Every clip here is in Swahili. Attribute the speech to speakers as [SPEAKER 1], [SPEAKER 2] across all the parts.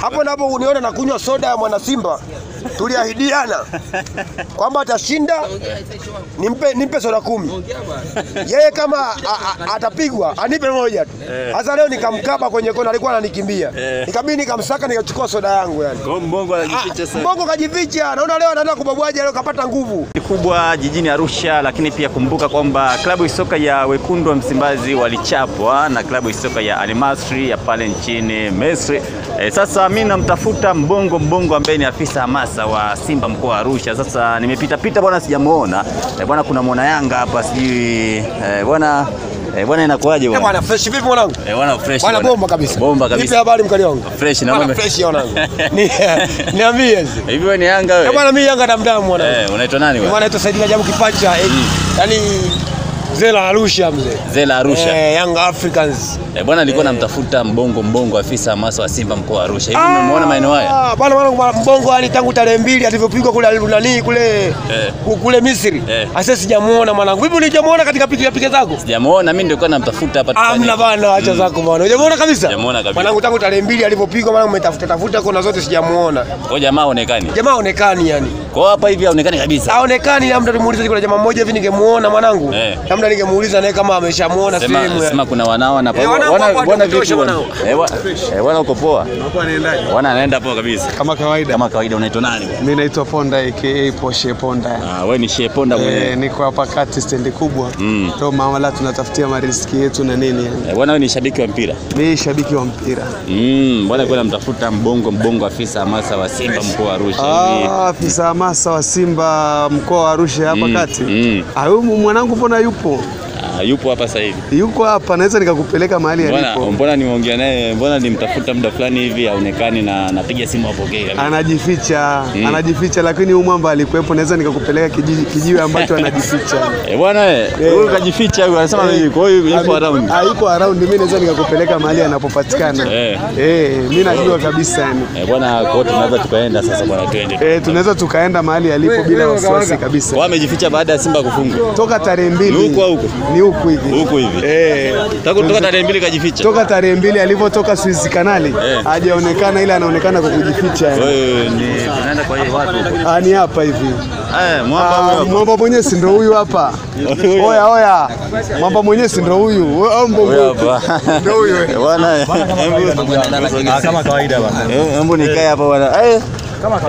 [SPEAKER 1] Hapo napo uniona na kunywa soda ya mwana Simba. Tuliahidiana kwamba atashinda nimpe soda 10. Yeye kama atapigwa anipe moja tu. Sasa leo nikamkaba kwenye kona, alikuwa ananikimbia. Nikabidi nikamsaka nikachukua soda yangu yani.
[SPEAKER 2] Kwa Mbongo anajificha sana.
[SPEAKER 1] Mbongo kajificha. Naona leo anaenda kubabwaje, leo kapata nguvu.
[SPEAKER 2] Kubwa jijini Arusha, lakini pia kumbuka kwamba klabu ya soka ya Wekundu wa Msimbazi walichapwa na klabu ya soka ya Al Masry ya pale nchini Misri. Sasa mimi namtafuta Mbongo ambaye ni afisa hamasa wa Simba mkoa wa Arusha. Sasa nimepita bwana, sijamuona. Bwana kuna muona Yanga hapa sijui bwana inakuaje bwana?
[SPEAKER 1] Bwana fresh vipi mwanangu?
[SPEAKER 2] Bwana fresh.
[SPEAKER 1] Bwana bomba kabisa.
[SPEAKER 2] Bomba kabisa.
[SPEAKER 1] Vipi habari mkali wangu?
[SPEAKER 2] Fresh na
[SPEAKER 1] bwana fresh mwanangu. Niambie.
[SPEAKER 2] Hivi wewe ni Yanga wewe?
[SPEAKER 1] Bwana mimi Yanga damdamu mwanangu.
[SPEAKER 2] Unaitwa nani wewe?
[SPEAKER 1] Bwana naitwa Said Kajabu Kipacha. Yaani Zela Arusha mzee.
[SPEAKER 2] Zela Arusha.
[SPEAKER 1] Young Africans.
[SPEAKER 2] Bwana nilikuwa namtafuta Mbongo afisa hamasa wa Simba mkoa wa Arusha. Hivi umemuona maeneo haya?
[SPEAKER 1] Bwana Mbongo yani tangu tarehe 2 alivyopigwa kule Misri. Sasa sijamuona mwanangu. Vipi ulijamuona katika picha zako?
[SPEAKER 2] Sijamuona, mimi nilikuwa namtafuta hapa.
[SPEAKER 1] Hamna bwana, acha zako bwana. Hujamuona kabisa?
[SPEAKER 2] Sijamuona kabisa.
[SPEAKER 1] Mwanangu tangu tarehe 2 alivyopigwa mwanangu umetafuta kona zote sijamuona.
[SPEAKER 2] Kwa jamaa haonekani.
[SPEAKER 1] Jamaa haonekani yani.
[SPEAKER 2] Kwa hapa hivi haonekani kabisa.
[SPEAKER 1] Haonekani, labda tumuulize kuna jamaa mmoja hivi ningemuona mwanangu. Labda ningemuuliza naye kama ameshamuona sehemu.
[SPEAKER 2] Sema kuna wanao na bwana vipi bwana? Bwana uko poa?
[SPEAKER 3] Hapo anaendaje?
[SPEAKER 2] Bwana anaenda poa kabisa.
[SPEAKER 3] Kama kawaida.
[SPEAKER 2] Kama kawaida. Unaitwa nani?
[SPEAKER 3] Mimi naitwa Ponda aka Poshe Ponda.
[SPEAKER 2] Wewe ni Shehe Ponda mwenyewe.
[SPEAKER 3] Niko hapa kati stendi kubwa. Ndio maana tunatafutia mariski yetu na nini yani.
[SPEAKER 2] Bwana wewe ni shabiki wa mpira?
[SPEAKER 3] Mimi shabiki wa mpira.
[SPEAKER 2] Bwana kwa namtafuta Mbongo afisa hamasa wa Simba mkoa wa Arusha.
[SPEAKER 3] Afisa hamasa wa Simba mkoa wa Arusha hapa kati. Mwanangu Ponda yupo.
[SPEAKER 2] Yupo hapa sasa hivi.
[SPEAKER 3] Yuko hapa, naweza nikakupeleka mahali alipo.
[SPEAKER 2] Mbona nimeongea naye, mbona nimtafuta muda fulani hivi haonekani na napiga simu apokee.
[SPEAKER 3] Anajificha lakini huyu mwamba alikuwepo, naweza nikakupeleka kijiwe ambacho anajificha.
[SPEAKER 2] Bwana huyu kajificha huyu anasema hivi, kwa hiyo yupo around.
[SPEAKER 3] Yuko around, mimi naweza nikakupeleka mahali anapopatikana. Mimi najua kabisa yani.
[SPEAKER 2] Bwana kwa hiyo tunaweza tukaenda sasa bwana, twende.
[SPEAKER 3] Tunaweza tukaenda mahali alipo bila wasiwasi kabisa.
[SPEAKER 2] Wao amejificha baada ya Simba kufungwa.
[SPEAKER 3] Toka tarehe 2.
[SPEAKER 2] Huko.
[SPEAKER 3] Ni huku hivi.
[SPEAKER 2] Huko hivi. Toka tarehe 2 kajificha.
[SPEAKER 3] Toka tarehe 2 alivyotoka Suez Canal hajaonekana, ila anaonekana kwa kujificha.
[SPEAKER 2] Wewe ni tunaenda kwa hiyo watu.
[SPEAKER 3] Ni hapa hivi.
[SPEAKER 2] Mwamba
[SPEAKER 3] mwenyewe si ndio huyu hapa. Oya. Mwamba mwenyewe si ndio huyu. Au Mbongo. Ndio huyu.
[SPEAKER 2] Bwana
[SPEAKER 1] kama kawaida bwana.
[SPEAKER 2] Hebu nikae hapa bwana.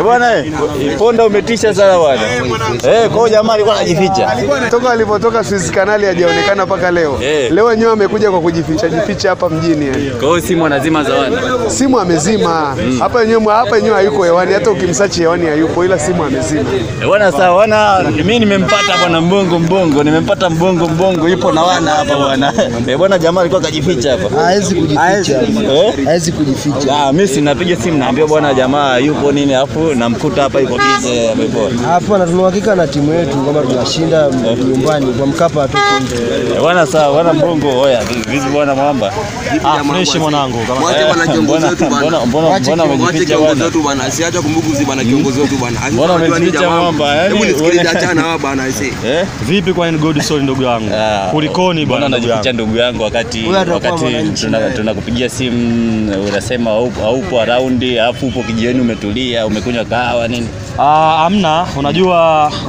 [SPEAKER 2] Bwana Ponda umetisha sana bwana. Kwa jamaa alikuwa anajificha.
[SPEAKER 3] Toka alipotoka Suez Canal hajaonekana mpaka leo. Leo wenyewe amekuja kwa kujificha hapa mjini yani.
[SPEAKER 2] Kwa hiyo simu anazima zawadi.
[SPEAKER 3] Simu amezima. Hapa wenyewe hayuko hewani, hata ukimsearch hewani hayupo, ila simu amezima.
[SPEAKER 2] Bwana sawa, bwana mimi nimempata bwana Mbongo. Nimempata Mbongo yupo na wana hapa bwana. Bwana jamaa alikuwa kajificha hapa. Hawezi kujificha. Mimi sinapiga simu naambia bwana jamaa yupo nini, afu namkuta hapa yuko busy amepona.
[SPEAKER 1] Hapo na tuna uhakika na timu yetu kwamba tunashinda nyumbani kwa Mkapa tu.
[SPEAKER 2] Bwana sawa, bwana Mbongo. Vipi bwana Mwamba?
[SPEAKER 1] Fresh mwanangu.
[SPEAKER 4] Mwache bwana kiongozi wetu bwana.
[SPEAKER 2] Mbona
[SPEAKER 4] mwache kiongozi wetu bwana. Siacha kumbuguzi bwana kiongozi wetu bwana.
[SPEAKER 2] Mbona umejificha Mwamba?
[SPEAKER 4] Hebu nisikilize achana hao bwana aisee.
[SPEAKER 1] Vipi kwa Godson ndugu yangu? Kulikoni bwana?
[SPEAKER 2] Unajificha ndugu yangu wakati tunakupigia simu unasema haupo around, alafu upo kijiweni umetulia, umekunywa kahawa nini?
[SPEAKER 1] Amna,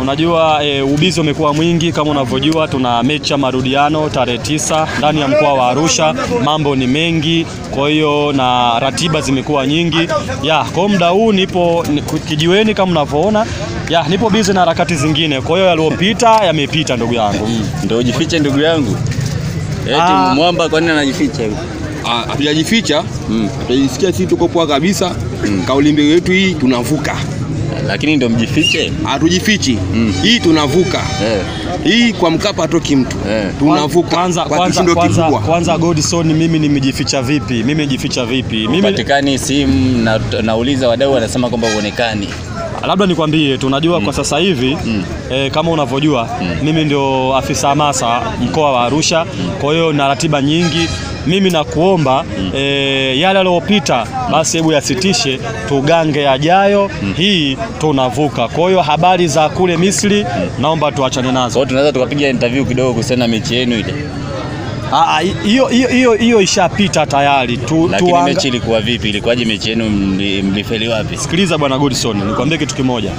[SPEAKER 1] unajua ubizi umekuwa mwingi kama unavyojua, tuna mechi ya marudiano tarehe 9 ndani ya mkoa wa Arusha, mambo ni mengi, kwa hiyo na ratiba zimekuwa nyingi. Kwa muda huu nipo kijiweni kama unavyoona. Nipo busy na harakati zingine, kwa hiyo yaliyopita yamepita ndugu yangu.
[SPEAKER 2] Ndio ujifiche ndugu yangu. Mwamba kwa nini anajificha hivi?
[SPEAKER 4] Hatujajificha. Tunajisikia sisi tuko poa kabisa. Kauli mbiu yetu hii tunavuka.
[SPEAKER 2] Lakini ndio mjifiche?
[SPEAKER 4] Hatujifichi. Hii tunavuka. Hii kwa Mkapa atoki mtu. Tunavuka.
[SPEAKER 1] Kwanza Godson, mimi nimejificha vipi? Mimi nimejificha vipi?
[SPEAKER 2] Patikani simu nauliza wadau wanasema kwamba uonekani.
[SPEAKER 1] Labda nikwambie tunajua kwa sasa hivi kama unavyojua mimi ndio afisa hamasa mkoa wa Arusha, kwa hiyo na ratiba nyingi. Mimi nakuomba yale yaliyopita basi hebu yasitishe, tugange yajayo. Hii tunavuka. Kwa hiyo habari za kule Misri naomba tuachane nazo.
[SPEAKER 2] Kwa hiyo tunaweza tukapiga interview kidogo kuhusiana na mechi yenu ile.
[SPEAKER 1] Hiyo ishapita tayari.
[SPEAKER 2] Lakini mechi ilikuwa vipi? Ilikuwaje mechi yenu, mlifeli wapi?
[SPEAKER 1] Sikiliza bwana Godson, nikwambie kitu kimoja.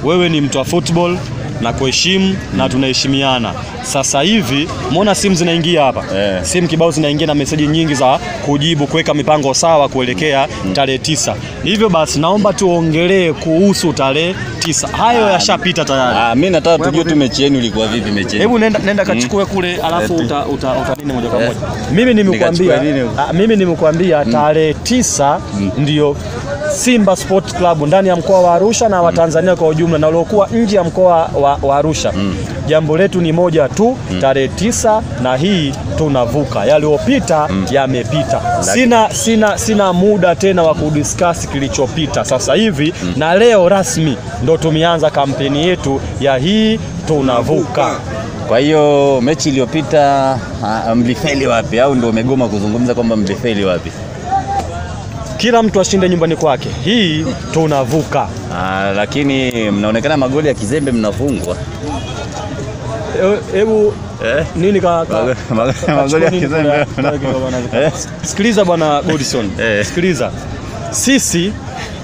[SPEAKER 1] Wewe ni mtu wa football na kuheshimu na tunaheshimiana. Sasa hivi umeona simu zinaingia hapa. Simu kibao zinaingia na meseji nyingi za kujibu, kuweka mipango sawa kuelekea tarehe 9. Hivyo basi naomba tuongelee kuhusu tarehe 9. Hayo yashapita tayari.
[SPEAKER 2] Mimi nataka tujue tu mechi yenu ilikuwa vipi mechi yenu.
[SPEAKER 1] Hebu nenda kachukue kule alafu uta nini moja kwa moja. Mimi nimekuambia tarehe 9 ndio Simba Sport Club ndani ya mkoa wa Arusha na Watanzania kwa ujumla na waliokuwa nje ya mkoa wa Arusha. Jambo letu ni moja tu, tarehe 9, na hii tunavuka. Yaliyopita yamepita. Sina muda tena wa kudiscuss kilichopita sasa hivi, na leo rasmi ndo tumeanza kampeni yetu ya hii tunavuka.
[SPEAKER 2] Kwa hiyo mechi iliyopita mlifeli wapi, au ndio umegoma kuzungumza kwamba mlifeli wapi?
[SPEAKER 1] Kila mtu ashinde nyumbani kwake. Hii tunavuka.
[SPEAKER 2] Lakini mnaonekana magoli ya kizembe mnafungwa.
[SPEAKER 1] Hebu nini
[SPEAKER 2] magoli ya kizembe.
[SPEAKER 1] Sikiliza bwana Godson. Sikiliza. Sisi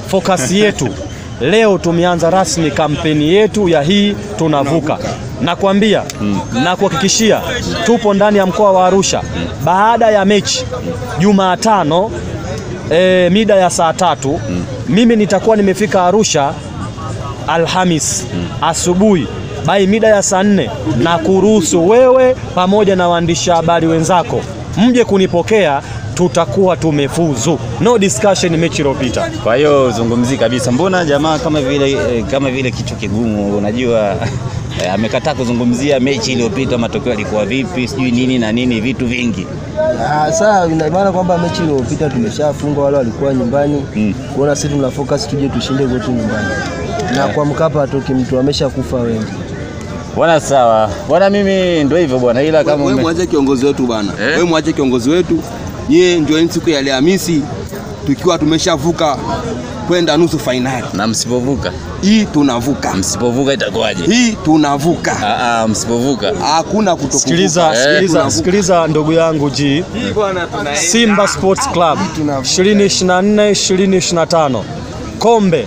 [SPEAKER 1] focus yetu leo tumeanza rasmi kampeni yetu ya hii tunavuka. Nakwambia na kuhakikishia tupo ndani ya mkoa wa Arusha. Baada ya mechi Jumatano mida ya saa 3 mimi nitakuwa nimefika Arusha Alhamis asubuhi by mida ya saa 4, na kuruhusu wewe pamoja na waandishi habari wenzako mje kunipokea. Tutakuwa tumefuzu. No discussion mechi iliyopita.
[SPEAKER 2] Kwa hiyo zungumzi kabisa. Mbona jamaa kama vile kichwa kigumu, unajua amekataa kuzungumzia mechi iliyopita, matokeo yalikuwa vipi, sijui nini na nini, vitu vingi.
[SPEAKER 5] Sasa ina maana kwamba mechi iliyopita tumeshafunga, wale walikuwa nyumbani. Kuona sisi tuna focus tuje tushinde kwetu nyumbani. Na kwa Mkapa atoki mtu ameshakufa wengi.
[SPEAKER 2] Bwana sawa. Bwana mimi ndio hivyo bwana, ila kama
[SPEAKER 4] wewe mwache kiongozi wetu bwana. Wewe mwache kiongozi wetu. Yeye ndio siku ya Alhamisi tukiwa tumeshavuka kwenda nusu finali.
[SPEAKER 2] Na msipovuka?
[SPEAKER 4] Hii tunavuka.
[SPEAKER 2] Msipovuka itakuwaje?
[SPEAKER 4] Hii tunavuka.
[SPEAKER 2] Msipovuka
[SPEAKER 4] hakuna kutokuvuka.
[SPEAKER 1] Sikiliza ndugu yangu G. Simba Sports Club 2024-2025 kombe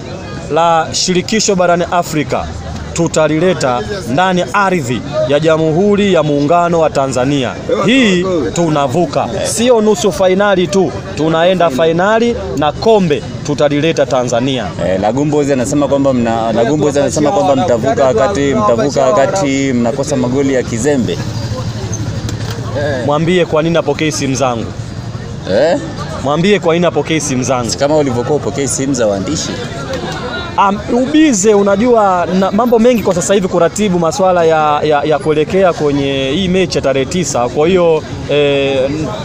[SPEAKER 1] la shirikisho barani Afrika tutalileta ndani ardhi ya Jamhuri ya Muungano wa Tanzania. Hii tunavuka. Sio nusu finali tu, tunaenda finali na kombe tutalileta Tanzania.
[SPEAKER 2] Lagumbozi anasema kwamba mtavuka wakati mnakosa magoli ya kizembe.
[SPEAKER 1] Mwambie kwa nini apokee simu zangu. Mwambie kwa nini apokee simu zangu.
[SPEAKER 2] Kama ulivyokuwa upokee simu za waandishi.
[SPEAKER 1] Ubize, unajua mambo mengi kwa sasa hivi kuratibu masuala ya kuelekea kwenye hii mechi ya tarehe 9. Kwa hiyo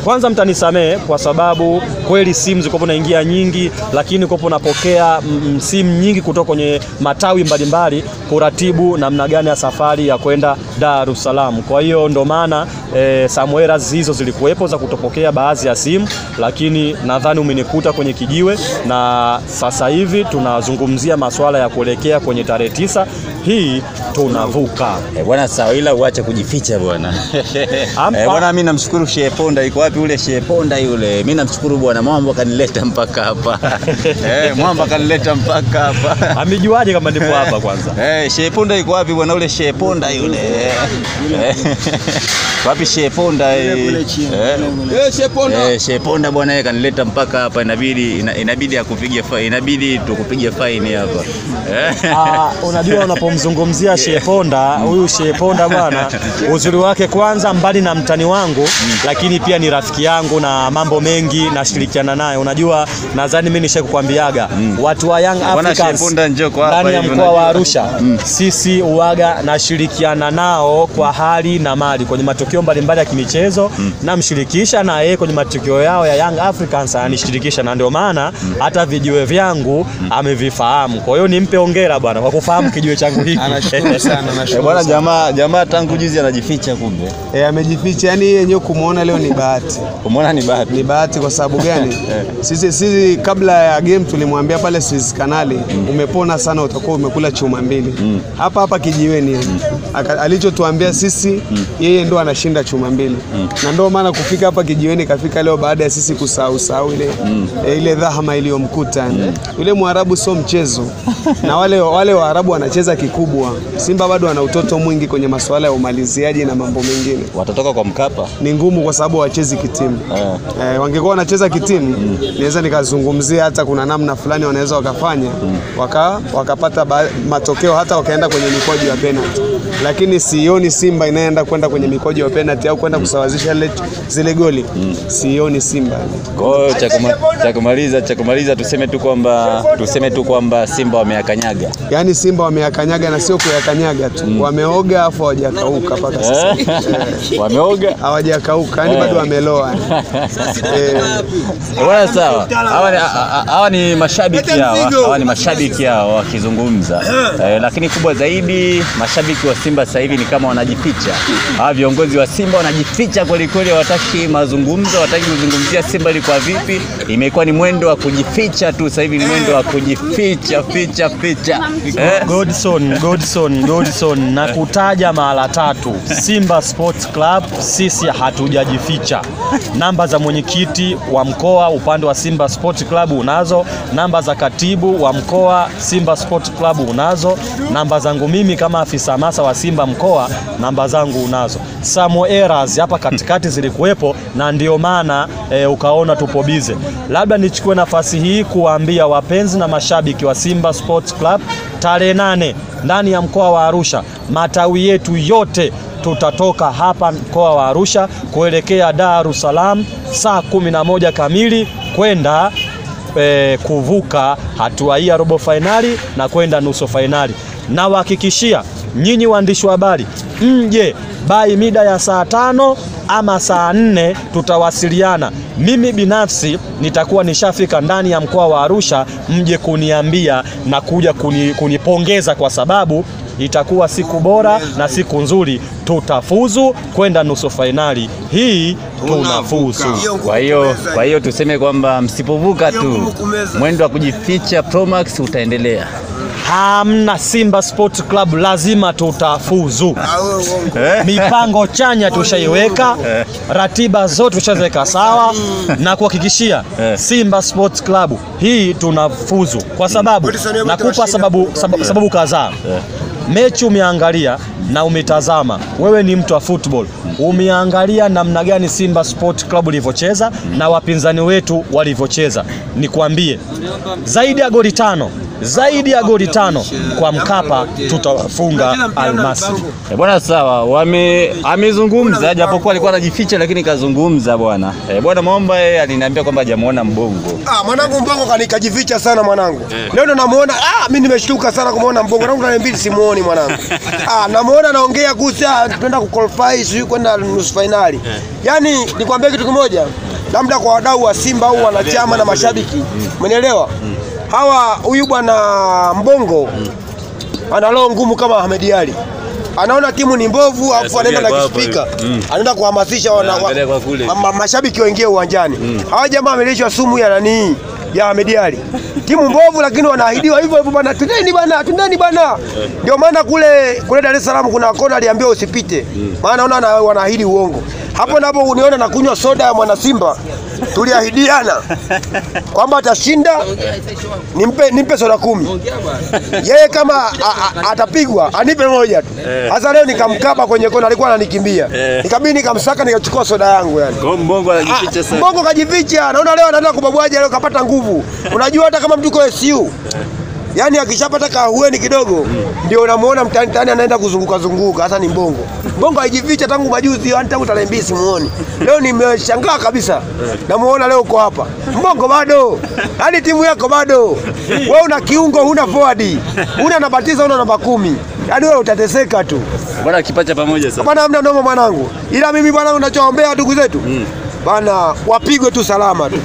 [SPEAKER 1] kwanza mtanisamee kwa sababu kweli simu ziko naingia nyingi, lakini kwa napokea simu nyingi kutoka kwenye matawi mbalimbali kuratibu namna gani ya safari ya kwenda Dar es Salaam. Kwa hiyo ndo maana Samuela hizo zilikuwepo za kutopokea baadhi ya simu, lakini nadhani umenikuta kwenye kijiwe, na sasa hivi tunazungumzia masuala ya kuelekea kwenye tarehe 9. Hii tunavuka.
[SPEAKER 2] Bwana sawa, ila uache kujificha bwana. Bwana mimi namshukuru Shehe Ponda. Iko wapi ule Shehe Ponda yule? Mimi namshukuru bwana Mwamba kanileta mpaka hapa. Mwamba kanileta mpaka hapa.
[SPEAKER 1] Amejuaje kama ndipo hapa kwanza?
[SPEAKER 2] Shehe Ponda iko wapi bwana ule Shehe Ponda yule? Wapi Shehe Ponda? Shehe Ponda bwana yeye kanileta mpaka hapa, inabidi akupigie faini, inabidi tukupigie faini hapa.
[SPEAKER 1] Unajua unapomzungumzia Shehe Ponda, huyu Shehe Ponda bwana, uzuri wake kwanza mbali na mtani wangu, lakini pia ni rafiki yangu na mambo mengi nashirikiana naye. Unajua nadhani mimi nishakukwambiaga watu wa Young Africans ndani ya mkoa wa Arusha, sisi uwaga nashirikiana nao kwa hali na mali kwenye matukio mbalimbali ya kimichezo, na mshirikisha na yeye kwenye matukio yao ya Young Africans anishirikisha, na ndio maana hata vijiwe vyangu amevifahamu. Kwa hiyo nimpe hongera bwana kwa kufahamu kijiwe changu siku hii.
[SPEAKER 3] Anashukuru sana, nashukuru.
[SPEAKER 2] Bwana jamaa tangu juzi anajificha kumbe.
[SPEAKER 3] Amejificha, yani yeye yenyewe kumuona leo ni bahati.
[SPEAKER 2] Kumuona ni bahati.
[SPEAKER 3] Ni bahati kwa sababu gani? Sisi kabla ya game tulimwambia pale Suez Kanali, umepona sana, utakuwa umekula chuma 2. Hapa kijiweni. Alichotuambia sisi, yeye ndo anashinda chuma 2. Na ndio maana kufika hapa kijiweni kafika leo baada ya sisi kusahau ile dhahama iliyomkuta. Yule Mwarabu sio mchezo. Na wale Waarabu wanacheza kikubwa. Simba bado ana utoto mwingi kwenye masuala ya umaliziaji na mambo mengine.
[SPEAKER 2] Watatoka kwa Mkapa.
[SPEAKER 3] Ni ngumu kwa sababu wachezi kitimu. Wangekuwa wanacheza kitimu, niweza nikazungumzia hata kuna namna fulani wanaweza wakafanya, wakapata matokeo hata wakaenda kwenye mikwaju ya penalty. Lakini sioni Simba inaenda kwenda kwenye mikwaju ya penalty au kwenda kusawazisha zile goli. Sioni Simba.
[SPEAKER 2] Kwa hiyo cha kumaliza tuseme tu kwamba Simba wameyakanyaga.
[SPEAKER 3] Yaani Simba wameyakanyaga na sio kuyakanyaga tu. Wameoga afu hawajakauka mpaka sasa.
[SPEAKER 2] Wameoga?
[SPEAKER 3] Hawajakauka, yani bado wameloa.
[SPEAKER 2] Bwana sawa. Hawa ni mashabiki hao wakizungumza. Lakini kubwa zaidi mashabiki wa Simba sasa hivi ni kama wanajificha. Hawa viongozi wa Simba wanajificha kweli kweli, hawataki mazungumzo, hawataki kuzungumzia Simba ilikuwa vipi. Imekuwa ni mwendo wa kujificha tu sasa hivi, ni mwendo wa kujificha.
[SPEAKER 1] Godson na kutaja mara 3. Simba Sports Club sisi hatujajificha. Namba za mwenyekiti wa mkoa upande wa Simba Sports Club unazo, namba za katibu wa mkoa Simba Sports Club unazo, namba zangu mimi kama afisa hamasa wa Simba mkoa, namba zangu unazo. Some errors hapa katikati zilikuwepo na ndio maana ukaona tupo bize. Labda nichukue nafasi hii kuambia wapenzi na mashabiki wa Simba Sports Club, tarehe 8 ndani ya mkoa wa Arusha, matawi yetu yote tutatoka hapa mkoa wa Arusha kuelekea Dar es Salaam saa 11 kamili kwenda kuvuka hatua hii ya robo finali na kwenda nusu finali. Na wahakikishia nyinyi waandishi wa habari, mje by mida ya saa 5 ama saa 4 tutawasiliana. Mimi binafsi nitakuwa nishafika ndani ya mkoa wa Arusha, mje kuniambia na kuja kunipongeza kwa sababu itakuwa siku bora na siku nzuri, tutafuzu kwenda nusu finali. Hii tunafuzu.
[SPEAKER 2] Kwa hiyo tuseme kwamba msipovuka tu mwendo wa kujificha Promax utaendelea.
[SPEAKER 1] Hamna, Simba Sports Club lazima tutafuzu. Mipango chanya tushaiweka, ratiba zote tushaweka sawa na kuhakikishia Simba Sports Club hii tunafuzu. Kwa sababu nakupa sababu kadhaa. Mechi umeangalia na umetazama, wewe ni mtu wa football, umeangalia namna gani Simba Sport Club ilivyocheza na wapinzani wetu walivyocheza. Nikwambie, zaidi ya goli 5 kwa Mkapa tutafunga Al-Masry.
[SPEAKER 2] Bwana sawa, amezungumza japokuwa alikuwa anajificha, lakini kazungumza bwana. Bwana Momba aliniambia kwamba hajamuona Mbongo.
[SPEAKER 6] Mwanangu Mbongo kajificha sana mwanangu. Leo ndo namuona, mimi nimeshtuka sana kumuona Mbongo. Mwanangu na mbili simuoni mwanangu. Namuona anaongea kuhusu tunaenda kuqualify sio kwenda nusu finali. Yaani nikwambie kitu kimoja, labda kwa wadau wa Simba au wanachama na mashabiki, umenielewa? Huyu bwana Mbongo ana roho ngumu kama Ahmed Ally. Anaona timu ni mbovu afu anaenda na kispika. Anaenda kuhamasisha mashabiki waingie uwanjani. Hawa jamaa wamelishwa sumu ya nani? Ya Ahmed Ally. Timu mbovu lakini wanaahidiwa hivyo bwana, twendeni bwana. Ndio maana kule Dar es Salaam kuna kona aliambiwa usipite. Maana naona wanaahidi uongo. Hapo napo uniona na kunywa soda ya mwana Simba. Tuliahidiana kwamba atashinda nimpe soda 10. Yeye kama atapigwa anipe moja tu. Sasa leo nikamkaba kwenye kona, alikuwa ananikimbia. Nikabidi nikamsaka nikachukua soda yangu yani.
[SPEAKER 2] Kwa Mbongo anajificha sana.
[SPEAKER 6] Mbongo kajificha. Naona leo anaenda kubabwaje, leo kapata nguvu. Unajua hata kama mtu kwa SU, yani akishapata kahueni kidogo ndio unamuona mtani anaenda kuzunguka. Hata ni Mbongo. Mbongo hajificha tangu majuzi, tangu tarehe 2 simuoni. Leo nimeshangaa kabisa. Namuona leo uko hapa. Mbongo bado. Hadi timu yako bado. Wewe una kiungo, huna forward. Una namba 9, una namba 10. Yaani wewe utateseka tu.
[SPEAKER 2] Bwana kipacha pamoja sasa.
[SPEAKER 6] Bwana hamna noma mwanangu. Ila mimi bwana ninachoombea ndugu zetu. Bwana wapigwe tu salama tu.